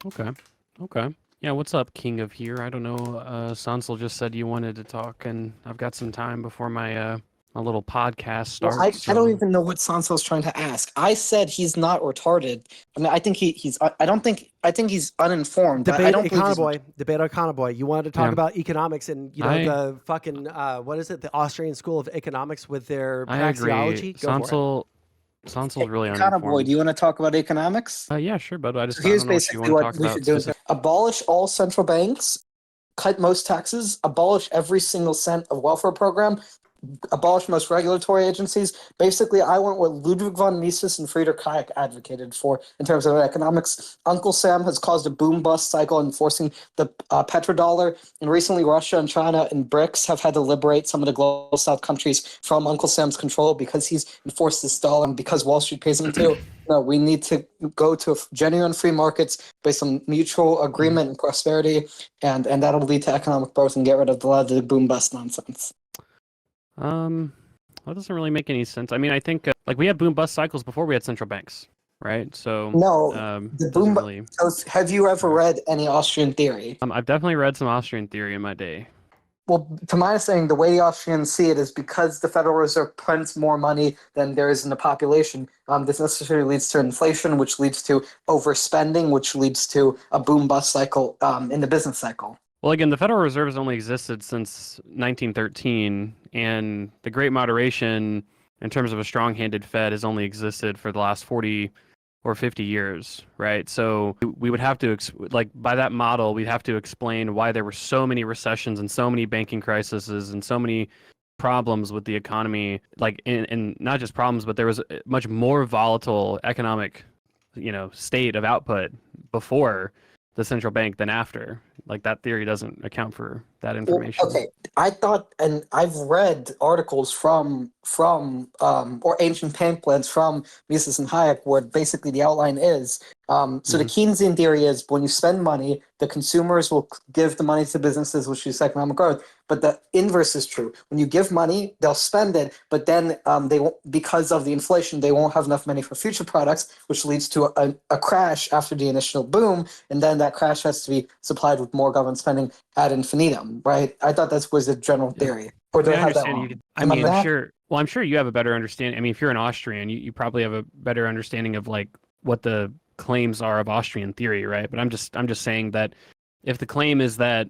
Okay. Okay. Yeah, what's up, King of Here? I don't know. Sonsol just said you wanted to talk, and I've got some time before my little podcast Well, starts. I don't So even know what Sonsol's trying to ask. I said he's not retarded. I mean, I think he's. I don't think. I think he's uninformed. I Debate don't believe he's. Econoboy. Debate Econoboy. You wanted to talk yeah, about economics and I the fucking what is it? The Austrian School of Economics with their I agree. praxeology. Go for it. Sonsol's really Kind of boy. uninformed. Do you want to talk about economics? Yeah, sure, but So I here's don't know what you basically want to what talk we about should do: specifically. abolish all central banks, cut most taxes, abolish every single cent of welfare program, abolish most regulatory agencies. Basically, I want what Ludwig von Mises and Friedrich Hayek advocated for in terms of economics. Uncle Sam has caused a boom bust cycle, enforcing the petrodollar. And recently, Russia and China and BRICS have had to liberate some of the global South countries from Uncle Sam's control because he's enforced this dollar and because Wall Street pays him to. No, we need to go to genuine free markets based on mutual agreement and prosperity, and that'll lead to economic growth and get rid of a lot of the boom bust nonsense. Um, that doesn't really make any sense. I mean, I think like we had boom bust cycles before we had central banks, right? So No, the it doesn't boom. really. So have you ever Right. read any Austrian theory? I've definitely read some Austrian theory in my day. Well, to my understanding, the way the Austrians see it is because the Federal Reserve prints more money than there is in the population. This necessarily leads to inflation, which leads to overspending, which leads to a boom bust cycle in the business cycle. Well, again, the Federal Reserve has only existed since 1913, and the Great Moderation, in terms of a strong-handed Fed, has only existed for the last 40 or 50 years, right? So we would have to, like, by that model, we'd have to explain why there were so many recessions and so many banking crises and so many problems with the economy, like, and not just problems, but there was a much more volatile economic, state of output before the central bank than after. Like that theory doesn't account for that Well, information. okay, I thought, and I've read articles from or ancient pamphlets from Mises and Hayek, where basically the outline is so the Hmm. Keynesian theory is when you spend money, the consumers will give the money to businesses, which is economic growth. But the inverse is true. When you give money, they'll spend it, but then they won't, because of the inflation, they won't have enough money for future products, which leads to a crash after the initial boom, and then that crash has to be supplied with more government spending ad infinitum, right? I thought that was a general Yeah. theory. Or I do mean, I I have that understand you wrong? could. I Am I mean, I'm back? sure. Well, I'm sure you have a better understanding. I mean, if you're an Austrian, you probably have a better understanding of like what the claims are of Austrian theory, right? But I'm just saying that if the claim is that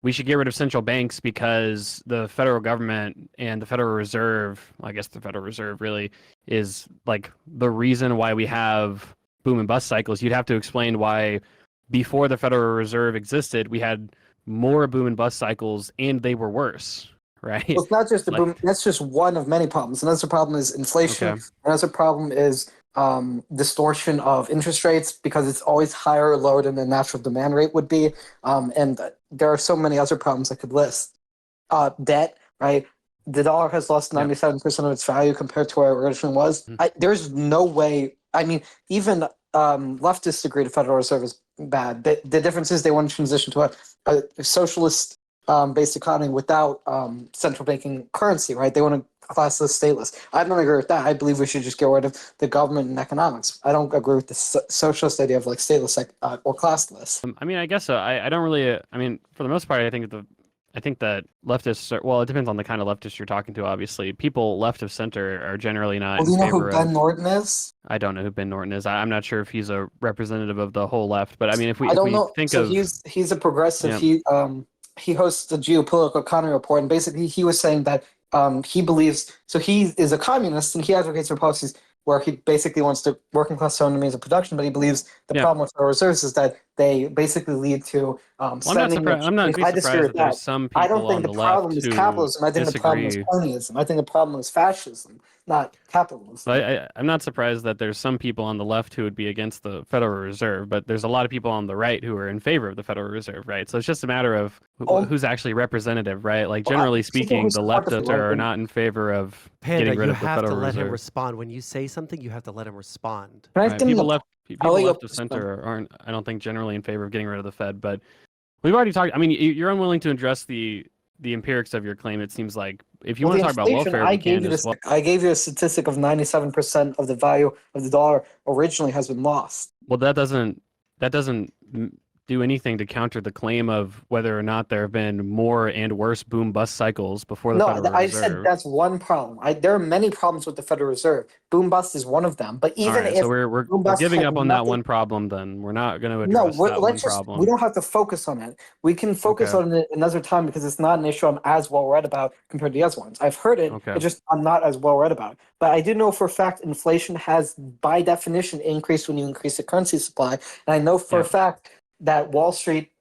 we should get rid of central banks because the federal government and the Federal Reserve, well, I guess the Federal Reserve really is like the reason why we have boom and bust cycles, you'd have to explain why before the Federal Reserve existed, we had more boom and bust cycles and they were worse, right? Well, it's not just the Like, boom. That's just one of many problems. Another problem is inflation. okay. Another problem is distortion of interest rates because it's always higher or lower than the natural demand rate would be. And there are so many other problems I could list. Debt, right? The dollar has lost Yep. 97% of its value compared to where it originally was. Mhm. There's no way. I mean, even leftists agree the Federal Reserve is bad. The difference is they want to transition to a socialist based economy without central banking currency, right? They want a classless, stateless. I don't agree with that. I believe we should just get rid of the government and economics. I don't agree with the socialist idea of like stateless or classless. I mean, I guess so. I don't really. I mean, for the most part, I think that leftists are, well, it depends on the kind of leftist you're talking to. Obviously, people left of center are generally not Well, do in you know who favor Ben of. Norton is? I don't know who Ben Norton is. I'm not sure if he's a representative of the whole left, but I mean, if we I if don't we know. think So of, he's a progressive. yeah, He hosts the geopolitical economy report, and basically he was saying that he believes so he is a communist and he advocates for policies where he basically wants the working class autonomy of production, but he believes the yeah. problem with federal reserves is that they basically lead to Well, I'm not spending. surprised. I'm not be I disagree surprised with that there's that. some I don't people think on the the left problem is who capitalism. I think the problem is disagree. cronyism. I think the problem is fascism, not capitalism. But I'm not surprised that there's some people on the left who would be against the Federal Reserve, but there's a lot of people on the right who are in favor of the Federal Reserve, right? So it's just a matter of Oh, who's actually representative, right? Like well, generally people who speaking, the support the leftists are not in favor of Panda, getting rid you of the have to Federal let him Reserve, respond. When you say something, you have to let him respond. can I right? give him People the? left I'll people let you left of center aren't, I don't think, generally in favor of getting rid of the Fed, but we've already talked. I mean, you're unwilling to address the empirics of your claim. It seems like if you Well, want the to talk about inflation, welfare, we can as well. I gave you a statistic of 97% of the value of the dollar originally has been lost. Well, that doesn't. that doesn't do anything to counter the claim of whether or not there have been more and worse boom bust cycles before the No, Federal I said Reserve. that's one problem. There are many problems with the Federal Reserve. Boom bust is one of them. But All even right, if so we're boom we're bust giving had up on that nothing, one problem. Then we're not going to no, address that one let's just, we problem. don't have to focus on it. We can focus Okay. on it another time because it's not an issue I'm as well read about compared to the other ones. I've heard it, Okay. it's just I'm not as well read about. But I do know for a fact inflation has, by definition, increased when you increase the currency supply. And I know for a Yeah. fact that Wall Street,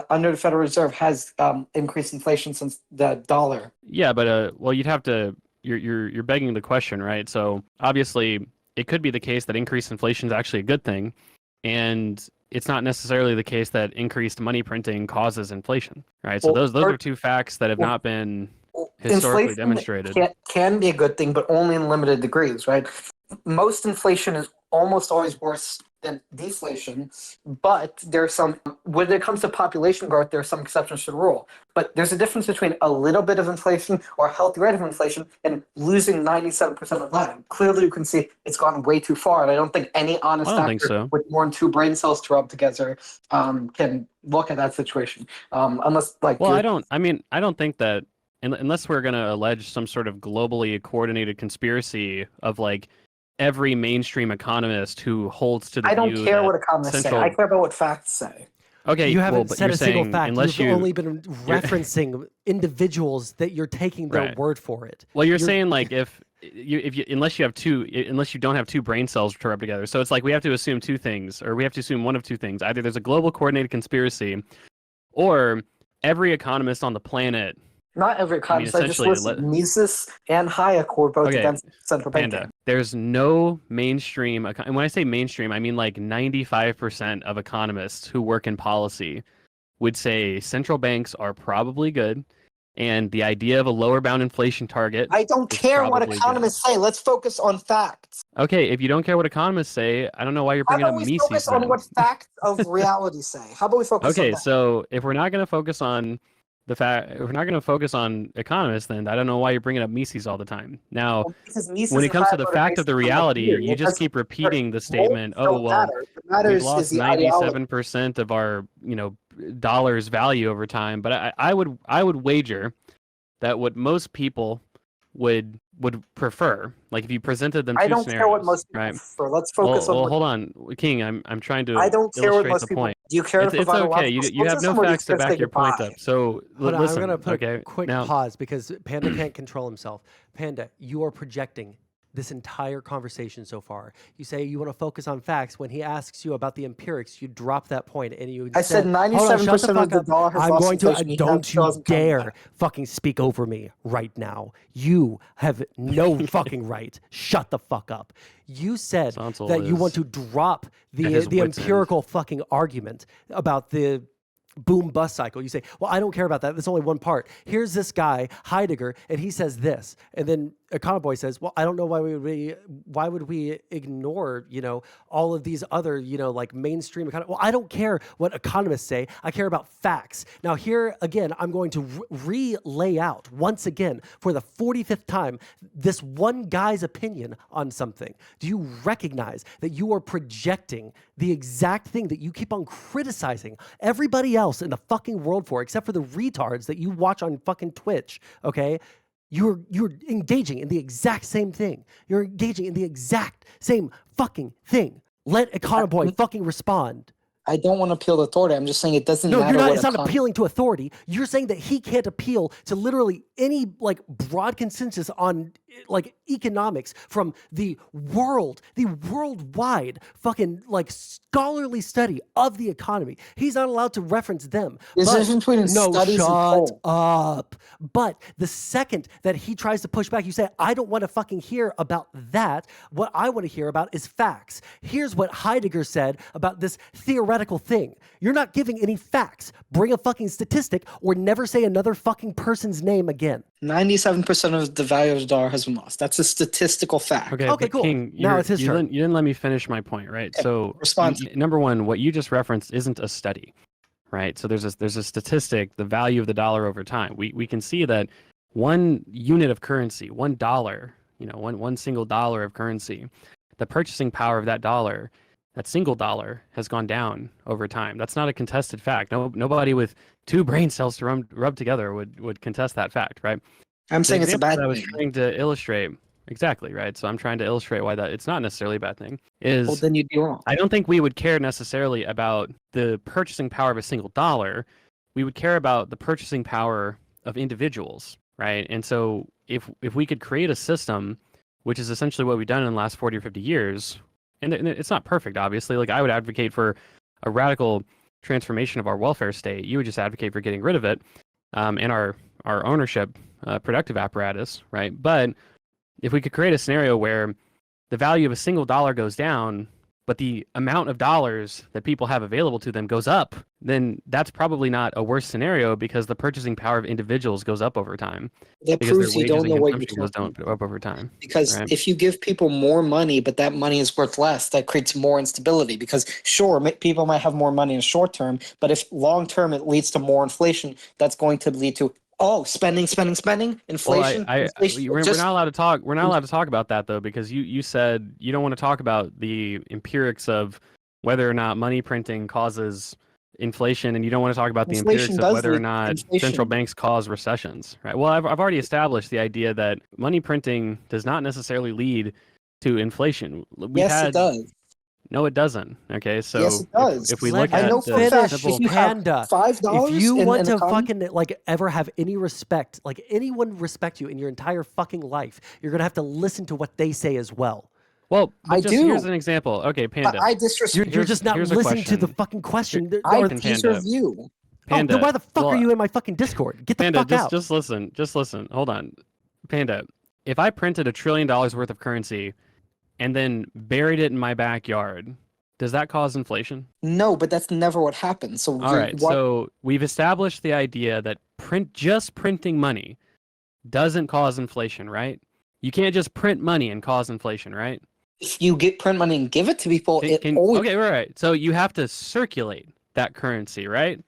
under the Federal Reserve, has increased inflation since the dollar. Yeah, but well, you'd have to. You're begging the question, right? So obviously, it could be the case that increased inflation is actually a good thing, and it's not necessarily the case that increased money printing causes inflation, right? So Well, those are two facts that have well, not been historically demonstrated. can be a good thing, but only in limited degrees, right? Most inflation is almost always worse than deflation, but there's some, when it comes to population growth, there are some exceptions to the rule. But there's a difference between a little bit of inflation or a healthy rate of inflation and losing 97% of that. Clearly, you can see it's gone way too far, and I don't think any honest I don't think actor so. with more than two brain cells to rub together can look at that situation. Unless, like, Well, I don't. I mean, I don't think that unless we're going to allege some sort of globally coordinated conspiracy of like every mainstream economist who holds to the I don't view care that what economists say. I care about what facts say. Okay, You well, haven't but said you're a single saying fact. unless You've you only been referencing individuals that you're taking their Right. word for it. Well, you're saying like if you unless you don't have two brain cells to rub together. So it's like we have to assume two things, or we have to assume one of two things. Either there's a global coordinated conspiracy, or every economist on the planet. Not every economist. I just essentially, listed Mises and Hayek were both Okay, against central Panda. banking. There's no mainstream, and when I say mainstream, I mean like 95% of economists who work in policy would say central banks are probably good, and the idea of a lower bound inflation target. I don't is care what probably economists say. Let's focus on facts. good. Okay, if you don't care what economists say, I don't know why you're How bringing up about we Mises focus on then. what facts of reality say? How about we focus on Okay, that? so if we're not going to focus on the fact, if we're not going to focus on economists, then I don't know why you're bringing up Mises all the time. Now, Well, because Mises when it and comes to Hayek the are fact based of the on the reality, theory. you It just doesn't keep repeating the matter. statement, Modes oh, don't well, matter. What we've matters is lost the ideology. 97% of our, dollars value over time. But I would wager that what most people would prefer, like if you presented them I two don't care what scenarios, most people right? prefer. Let's focus on Well, what hold on, King. I'm trying I to don't care what illustrate the most people. point. Do you care to It's provide a okay. logical You have no system, or do you facts to just say back your point goodbye? up. So Hold on, listen, I'm going to put okay. a quick Now, pause because Panda can't control himself. Panda, you are projecting this entire conversation so far. You say you want to focus on facts. When he asks you about the empirics, you drop that point and you I said instead, hold on, shut the 97% of fuck the up. dollar has I'm lost going to, inflation. don't still you hasn't come dare back. fucking speak over me right now. You have no fucking right. Shut the fuck up. You said Sonsol that you want is to drop at his the wit's end. empirical fucking argument about the boom bust cycle. You say, well, I don't care about that. That's only one part. Here's this guy, Heidegger, and he says this. And then Econoboy says, well, I don't know why would we ignore, all of these other, like mainstream well, I don't care what economists say. I care about facts. Now here again, I'm going to relay out once again for the 45th time this one guy's opinion on something. Do you recognize that you are projecting the exact thing that you keep on criticizing everybody else in the fucking world for, except for the retards that you watch on fucking Twitch, okay? You're engaging in the exact same thing. You're engaging in the exact same fucking thing. Let Econoboy fucking respond. I don't want to appeal to authority. I'm just saying it doesn't No, matter you're not. what It's not appealing to authority. You're saying that he can't appeal to literally any broad consensus on economics from the worldwide fucking scholarly study of the economy. He's not allowed to reference them. There's a difference between studies and shut poll. up. But the second that he tries to push back, you say, I don't want to fucking hear about that. What I want to hear about is facts. Here's what Heidegger said about this theoretical thing. You're not giving any facts. Bring a fucking statistic or never say another fucking person's name again. 97% of the value of the dollar has been lost. That's a statistical fact. Okay, Okay, but cool. King, Now it's his turn. You didn't let me finish my point, right? Okay, So, respond. number one, what you just referenced isn't a study, right? So there's a statistic, the value of the dollar over time. We can see that one unit of currency, $1, one single dollar of currency, the purchasing power of that dollar that single dollar has gone down over time. That's not a contested fact. Nobody with two brain cells to rub together would contest that fact, right? I'm The saying it's a example bad that I was thing. trying to illustrate, exactly, right? So I'm trying to illustrate why that it's not necessarily a bad thing. Well, then you'd be wrong. I don't think we would care necessarily about the purchasing power of a single dollar. We would care about the purchasing power of individuals, right? And so if we could create a system, which is essentially what we've done in the last 40 or 50 years, and it's not perfect, obviously. Like I would advocate for a radical transformation of our welfare state. You would just advocate for getting rid of it, and our ownership productive apparatus, right? But if we could create a scenario where the value of a single dollar goes down, but the amount of dollars that people have available to them goes up, then that's probably not a worse scenario because the purchasing power of individuals goes up over time. That Because their proves you wages don't and know what you're consumption goes talking down about. up over time. Because right? if you give people more money, but that money is worth less, that creates more instability. Because sure, people might have more money in the short term, but if long term it leads to more inflation, that's going to lead to spending, inflation. Well, Inflation. we're not allowed to talk. We're not allowed to talk about that though, because you said you don't want to talk about the empirics of whether or not money printing causes inflation, and you don't want to talk about the Inflation empirics of does whether or lead to not inflation. central banks cause recessions. Right. Well, I've already established the idea that money printing does not necessarily lead to inflation. Yes, it does. No, it doesn't. Okay, so Yes, it does. if we Let look me at I know the for a fact, simple, if you have Panda, $5 if you in want an to economy, fucking like ever have any respect, like anyone respect you in your entire fucking life, you're gonna have to listen to what they say as well. well, I but just here's do. an example. Okay, Panda. I disrespect. You're just not here's a listening to the question. fucking question. I Or- Panda. disinterview. oh, Panda. then why the fuck well, are you in my fucking Discord? Get the Panda, fuck out. just listen. Just listen. Hold on. Panda, if I printed $1 trillion worth of currency and then buried it in my backyard, does that cause inflation? No, but that's never what happens. So All right. So we've established the idea that just printing money doesn't cause inflation, right? You can't just print money and cause inflation, right? if you get print money and give it to people, Okay, right. So you have to circulate that currency, right?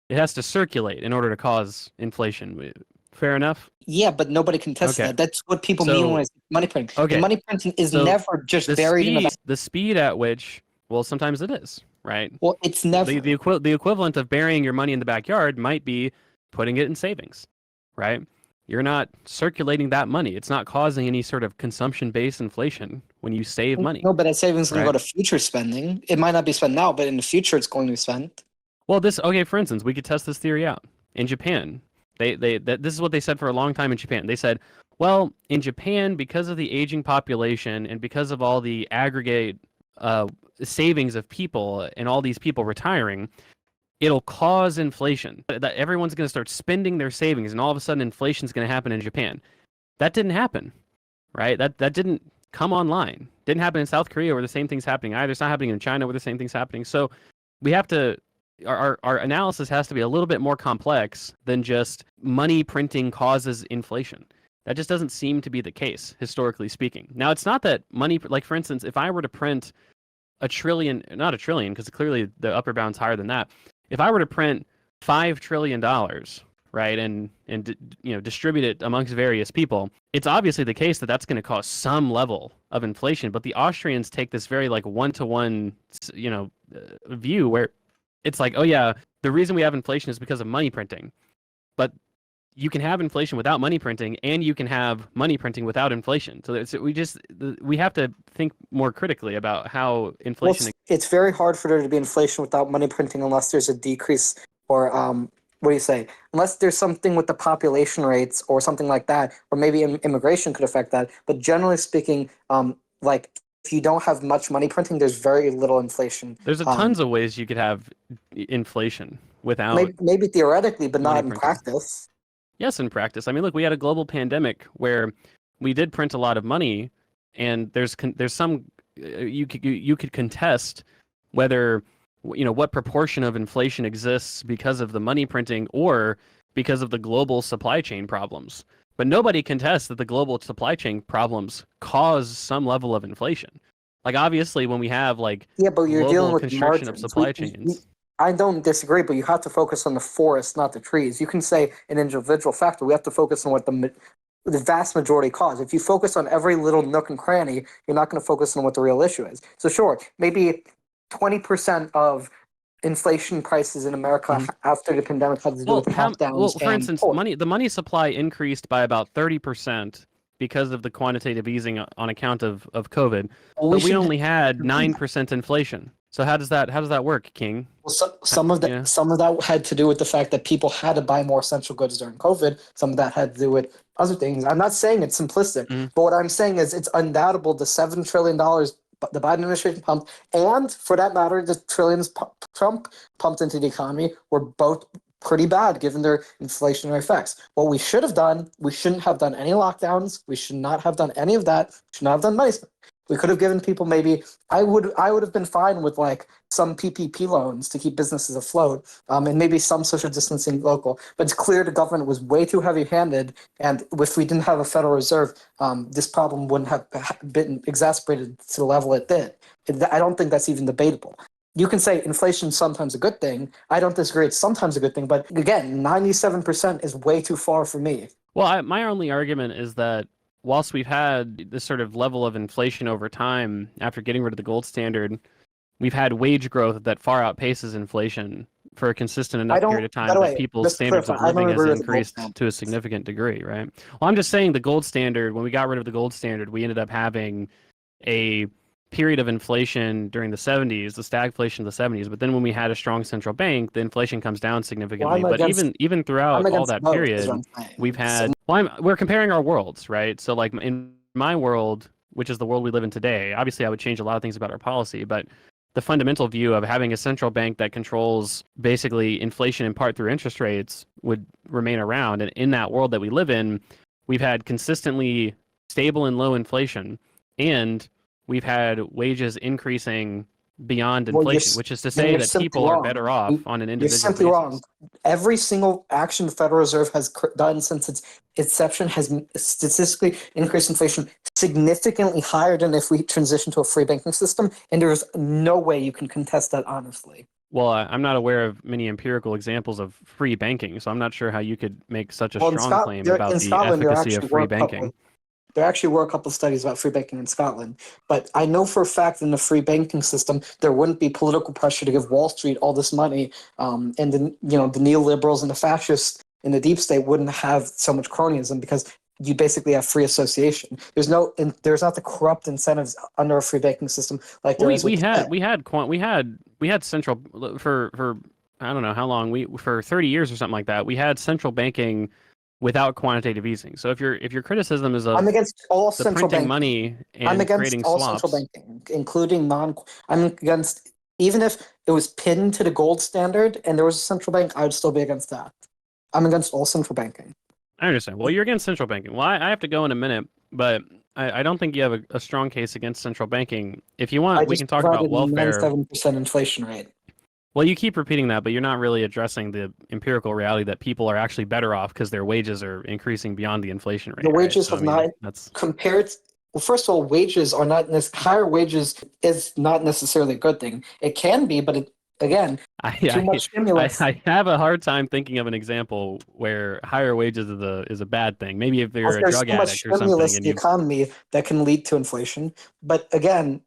It has to circulate in order to cause inflation. Fair enough? Yeah, but nobody contests Okay. that. That's what people So- mean when I say money printing. Okay. The money printing is So never just buried in the speed at which, well, sometimes it is, right? Well, it's never. The equivalent of burying your money in the backyard might be putting it in savings, right? You're not circulating that money. It's not causing any sort of consumption-based inflation when you save money. No, but that savings can right? go to future spending. It might not be spent now, but in the future, it's going to be spent. Well, for instance, we could test this theory out. In Japan, this is what they said for a long time in Japan. They said, well, in Japan, because of the aging population and because of all the aggregate savings of people and all these people retiring, it'll cause inflation. That everyone's going to start spending their savings, and all of a sudden, inflation's going to happen in Japan. That didn't happen, right? That didn't come online. Didn't happen in South Korea where the same thing's happening either. It's not happening in China where the same thing's happening. So we have to. Our analysis has to be a little bit more complex than just money printing causes inflation. That just doesn't seem to be the case, historically speaking. Now, it's not that money, like for instance, if I were to print not a trillion, because clearly the upper bound's higher than that. If I were to print $5 trillion, right, and distribute it amongst various people, it's obviously the case that that's going to cause some level of inflation. But the Austrians take this very like one-to-one, view where it's like, oh yeah, the reason we have inflation is because of money printing. But you can have inflation without money printing, and you can have money printing without inflation. So we have to think more critically about how inflation. Well, it's very hard for there to be inflation without money printing unless there's a decrease or what do you say? Unless there's something with the population rates or something like that, or maybe immigration could affect that. But generally speaking, like if you don't have much money printing, there's very little inflation. There's tons of ways you could have inflation without. Maybe theoretically, but not in printing. practice. Yes, in practice. I mean, look, we had a global pandemic where we did print a lot of money, and there's some you could contest whether what proportion of inflation exists because of the money printing or because of the global supply chain problems. But nobody contests that the global supply chain problems cause some level of inflation. Like obviously, when we have but you're dealing with constriction of margins. supply chains. I don't disagree, but you have to focus on the forest, not the trees. You can say an individual factor. We have to focus on what the vast majority cause. If you focus on every little nook and cranny, you're not going to focus on what the real issue is. So sure, maybe 20% of inflation prices in America after the pandemic had to do with lockdowns for and instance, pork. the money supply increased by about 30% because of the quantitative easing on account of COVID, Well, but we should only had do that. 9% inflation. So how does that work, King? Well, some of that Yeah. some of that had to do with the fact that people had to buy more essential goods during COVID. Some of that had to do with other things. I'm not saying it's simplistic, but what I'm saying is it's undoubtable the $7 trillion the Biden administration pumped, and for that matter, the trillions Trump pumped into the economy were both pretty bad given their inflationary effects. What we should have done, we shouldn't have done any lockdowns. We should not have done any of that. We should not have done money. We could have given people maybe. I would have been fine with like some PPP loans to keep businesses afloat, and maybe some social distancing local. But it's clear the government was way too heavy-handed, and if we didn't have a Federal Reserve, this problem wouldn't have been exacerbated to the level it did. I don't think that's even debatable. You can say inflation is sometimes a good thing. I don't disagree. It's sometimes a good thing. But again, 97% is way too far for me. Well, my only argument is that whilst we've had this sort of level of inflation over time after getting rid of the gold standard, we've had wage growth that far outpaces inflation for a consistent enough period of time that people's standards of living has increased to a significant degree, right? Well, I'm just saying the gold standard, when we got rid of the gold standard, we ended up having a period of inflation during the 70s, the stagflation of the 70s, but then when we had a strong central bank, the inflation comes down significantly. But even throughout all that period, we've had, we're comparing our worlds, right? So like in my world, which is the world we live in today, obviously I would change a lot of things about our policy, but the fundamental view of having a central bank that controls basically inflation in part through interest rates would remain around. And in that world that we live in, we've had consistently stable and low inflation, and we've had wages increasing beyond inflation, which is to say that people are better off on an individual basis. You're simply wrong. Every single action the Federal Reserve has done since its inception has statistically increased inflation significantly higher than if we transition to a free banking system, and there is no way you can contest that honestly. Well, I'm not aware of many empirical examples of free banking, so I'm not sure how you could make such a strong claim about the efficacy of free banking. There actually were a couple of studies about free banking in Scotland, but I know for a fact in the free banking system there wouldn't be political pressure to give Wall Street all this money, and the neoliberals and the fascists in the deep state wouldn't have so much cronyism because you basically have free association. There's not the corrupt incentives under a free banking system like there is. We had central for I don't know how long for 30 years or something like that. We had central banking without quantitative easing. So if your criticism is of I'm against all central printing banking money and I'm against creating all swaps, central banking, including I'm against, even if it was pinned to the gold standard and there was a central bank, I would still be against that. I'm against all central banking. I understand. Well, you're against central banking. Well, I have to go in a minute, but I don't think you have a strong case against central banking. If you want, we can talk about welfare. 97% inflation rate. Well, you keep repeating that, but you're not really addressing the empirical reality that people are actually better off because their wages are increasing beyond the inflation rate. The wages right? have compared. Well, first of all, wages are not higher wages is not necessarily a good thing. It can be, but too much stimulus. I have a hard time thinking of an example where higher wages is a bad thing. Maybe if you're a drug addict or something, and the economy that can lead to inflation. But again,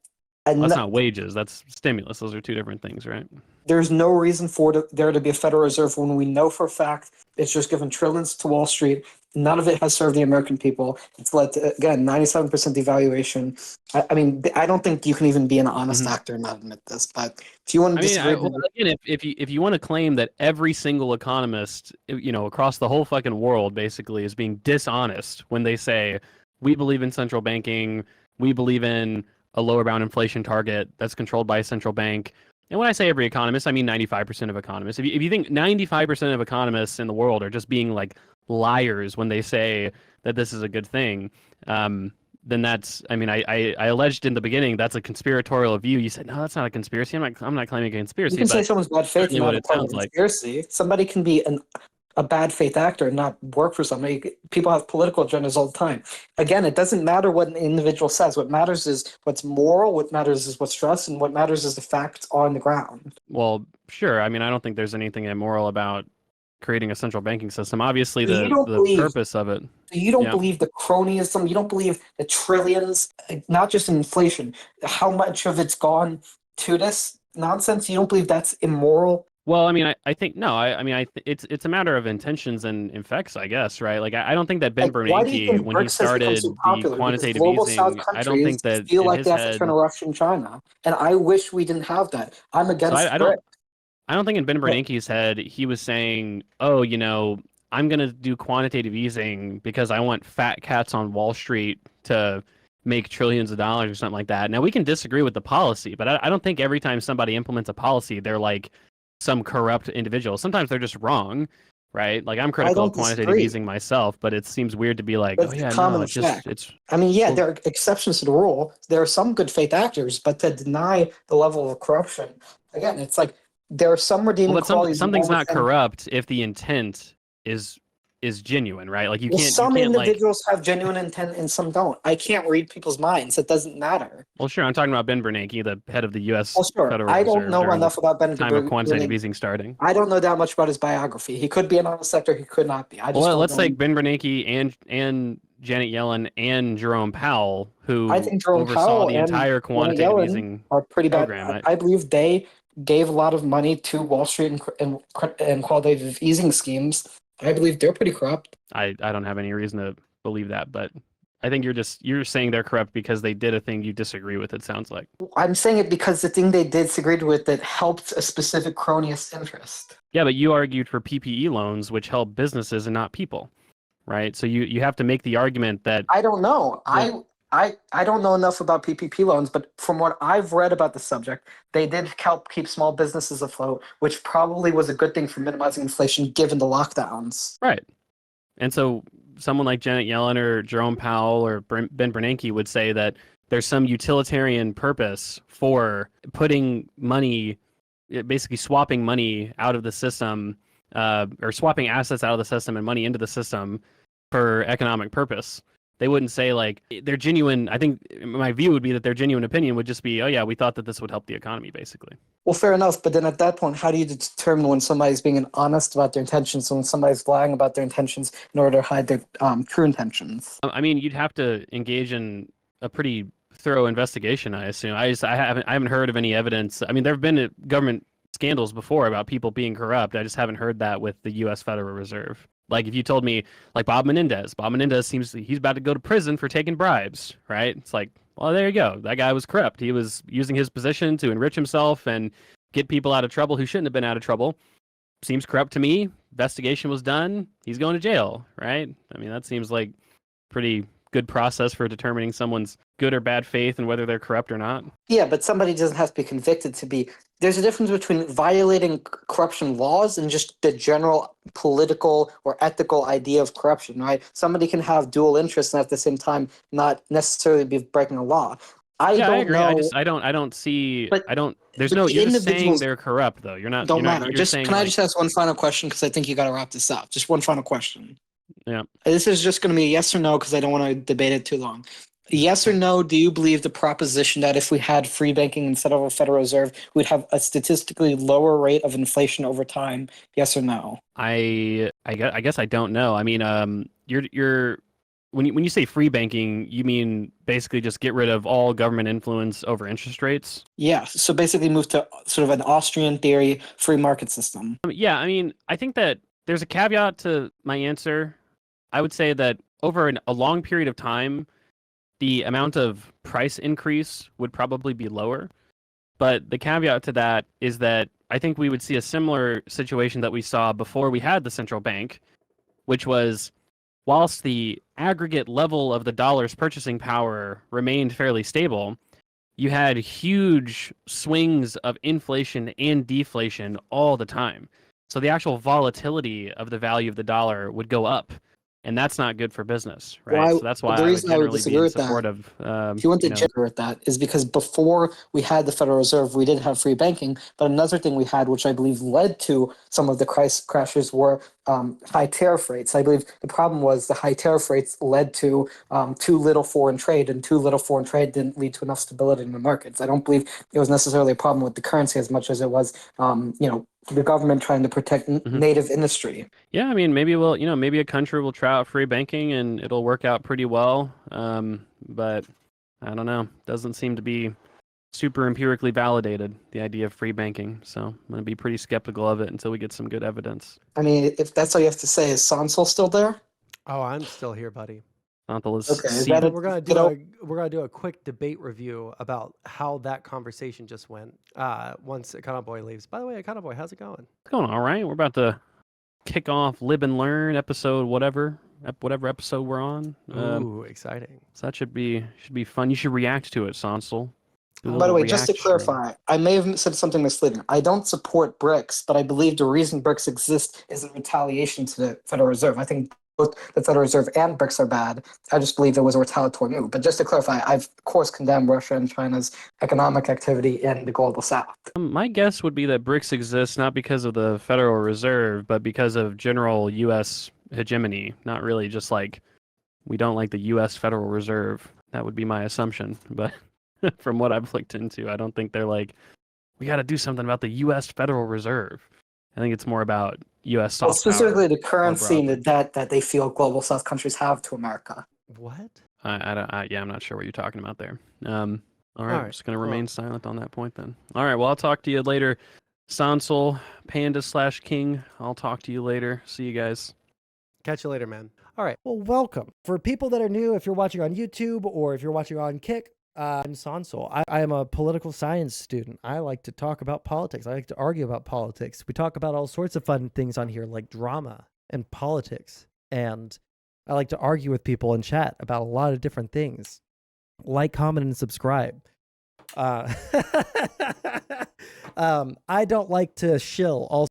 that's not wages. That's stimulus. Those are two different things, right? There's no reason for there to be a Federal Reserve when we know for a fact it's just given trillions to Wall Street. None of it has served the American people. It's led to, again, 97% devaluation. I mean, I don't think you can even be an honest actor and not admit this. But if you want to disagree, again, if you want to claim that every single economist, across the whole fucking world, basically is being dishonest when they say we believe in central banking, we believe in a lower bound inflation target that's controlled by a central bank. And when I say every economist, I mean 95% of economists. If you think 95% of economists in the world are just being like liars when they say that this is a good thing, then that's, I mean, I alleged in the beginning that's a conspiratorial view. You said, no, that's not a conspiracy. I'm not claiming a conspiracy. You can say someone's bad faith and not a part of a conspiracy. Somebody can be a bad faith actor and not work for somebody. People have political agendas all the time. Again, it doesn't matter what an individual says. What matters is what's moral, what matters is what's just, and what matters is the facts on the ground. Well, sure. I mean, I don't think there's anything immoral about creating a central banking system. Obviously, the purpose of it. You don't believe the cronyism. You don't believe the trillions, not just in inflation, how much of it's gone to this. nonsense? You don't believe that's immoral? Well, I mean, I think no. I mean, it's a matter of intentions and effects, I guess, right? Like, I don't think that Ben Like, why do you Bernanke, think when he BRICS has become so started the popular? Because quantitative global South easing, I don't countries think that feel in like they his have to turn head. to Russia and China, and I wish we didn't have that. I'm So against I BRICS. don't think in Ben But Bernanke's head he was saying, oh, I'm gonna do quantitative easing because I want fat cats on Wall Street to make trillions of dollars or something like that. Now we can disagree with the policy, but I don't think every time somebody implements a policy, they're like some corrupt individual. Sometimes they're just wrong, right? Like I'm I critical of don't quantitative disagree. easing myself, but it seems weird to be like, oh That's the yeah, no, common fact. it's I mean, yeah, well, there are exceptions to the rule. There are some good faith actors, but to deny the level of corruption, again, it's like there are some well, redeeming but qualities something's more not within. corrupt if the intent is genuine, right? Like Well, you some can't like. individuals have genuine intent and some don't. I can't read people's minds. It doesn't matter. Well, sure. I'm talking about Ben Bernanke, the head of the U.S. Well, sure. Federal I don't Reserve know during the enough about time of quantitative Bernanke. easing starting. I don't know that much about his biography. He could be an honest actor. He could not be. I just Well, don't let's know. take Ben Bernanke and Janet Yellen and Jerome Powell, I who think Jerome oversaw Powell the and entire Janet quantitative Yellen easing are pretty bad. program. I believe they gave a lot of money to Wall Street and quantitative easing schemes. I believe they're pretty corrupt. I don't have any reason to believe that, but I think you're saying they're corrupt because they did a thing you disagree with. It sounds like. I'm saying it because the thing they disagreed with that helped a specific cronyist interest. Yeah, but you argued for PPE loans, which help businesses and not people, right? So you have to make the argument that I don't know. the I don't know enough about PPP loans, but from what I've read about the subject, they did help keep small businesses afloat, which probably was a good thing for minimizing inflation given the lockdowns. right. And so someone like Janet Yellen or Jerome Powell or Ben Bernanke would say that there's some utilitarian purpose for putting money, basically swapping money out of the system, or swapping assets out of the system and money into the system for economic purpose. They wouldn't say like their genuine. I think my view would be that their genuine opinion would just be, oh yeah, we thought that this would help the economy, basically. Well, fair enough, but then at that point, how do you determine when somebody's being honest about their intentions and when somebody's lying about their intentions in order to hide their true intentions? I mean, you'd have to engage in a pretty thorough investigation, I assume. I haven't heard of any evidence. I mean, there have been government scandals before about people being corrupt. I just haven't heard that with the U.S. Federal Reserve. Like if you told me, like Bob Menendez seems he's about to go to prison for taking bribes, right? It's like, well, there you go. That guy was corrupt. He was using his position to enrich himself and get people out of trouble who shouldn't have been out of trouble. Seems corrupt to me. Investigation was done. He's going to jail, right? I mean, that seems like pretty good process for determining someone's good or bad faith and whether they're corrupt or not. Yeah, but somebody doesn't have to be convicted to be. There's a difference between violating corruption laws and just the general political or ethical idea of corruption, right? Somebody can have dual interests and at the same time not necessarily be breaking a law. I Yeah, I don't agree. know. I don't see. But There's but no. the You're just saying individuals they're corrupt, though. You're not. don't matter. You're Just saying can I like. just ask one final question because I think you got to wrap this up. Just one final question. Yeah. This is just going to be a yes or no because I don't want to debate it too long. Yes or no, do you believe the proposition that if we had free banking instead of a Federal Reserve, we'd have a statistically lower rate of inflation over time? Yes or no? I guess I don't know. I mean, you're when you say free banking, you mean basically just get rid of all government influence over interest rates? Yeah. So basically move to sort of an Austrian theory free market system. Yeah, I mean, I think that there's a caveat to my answer. I would say that over a long period of time, the amount of price increase would probably be lower. But the caveat to that is that I think we would see a similar situation that we saw before we had the central bank, which was whilst the aggregate level of the dollar's purchasing power remained fairly stable, you had huge swings of inflation and deflation all the time. So the actual volatility of the value of the dollar would go up. And that's not good for business, right? So that's why The I would reason I would generally be disagree in with that, support of, if you want to disagree with that, is because before we had the Federal Reserve, we did have free banking. But another thing we had, which I believe led to some of the crashes, were high tariff rates. I believe the problem was the high tariff rates led to too little foreign trade, and too little foreign trade didn't lead to enough stability in the markets. I don't believe it was necessarily a problem with the currency as much as it was, the government trying to protect native industry. Yeah, I mean, maybe a country will try out free banking and it'll work out pretty well. But I don't know. Doesn't seem to be super empirically validated, the idea of free banking. So I'm going to be pretty skeptical of it until we get some good evidence. I mean, if that's all you have to say, is Sonsol still there? Oh, I'm still here, buddy. Sondsol is Okay, is seated. that We're gonna do a quick debate review about how that conversation just went. Once Econoboy leaves. By the way, Econoboy, how's it going? It's going all right. We're about to kick off Live and Learn episode whatever episode we're on. Ooh, exciting. So that should be fun. You should react to it, Sonsol. Do a By the little way, just to reaction. clarify, I may have said something misleading. I don't support BRICS, but I believe the reason BRICS exist is in retaliation to the Federal Reserve. I think both the Federal Reserve and BRICS are bad. I just believe it was a retaliatory move. But just to clarify, I've of course condemned Russia and China's economic activity in the global south. My guess would be that BRICS exists not because of the Federal Reserve, but because of general U.S. hegemony. Not really just like we don't like the U.S. Federal Reserve. That would be my assumption. But from what I've looked into, I don't think they're like, we got to do something about the U.S. Federal Reserve. I think it's more about U.S. soft Well, specifically power. the currency and the broadly. debt that they feel global south countries have to America. What? I'm not sure what you're talking about there. All right, All I'm right, just gonna well- remain silent on that point then. All right, well I'll talk to you later, Sonsol, Panda/King. I'll talk to you later. See you guys. Catch you later, man. All right. Well, welcome. For people that are new, if you're watching on YouTube or if you're watching on Kick, I'm Sonsol. I am a political science student. I like to talk about politics. I like to argue about politics. We talk about all sorts of fun things on here, like drama and politics. And I like to argue with people and chat about a lot of different things. Like, comment, and subscribe. I don't like to shill. Also,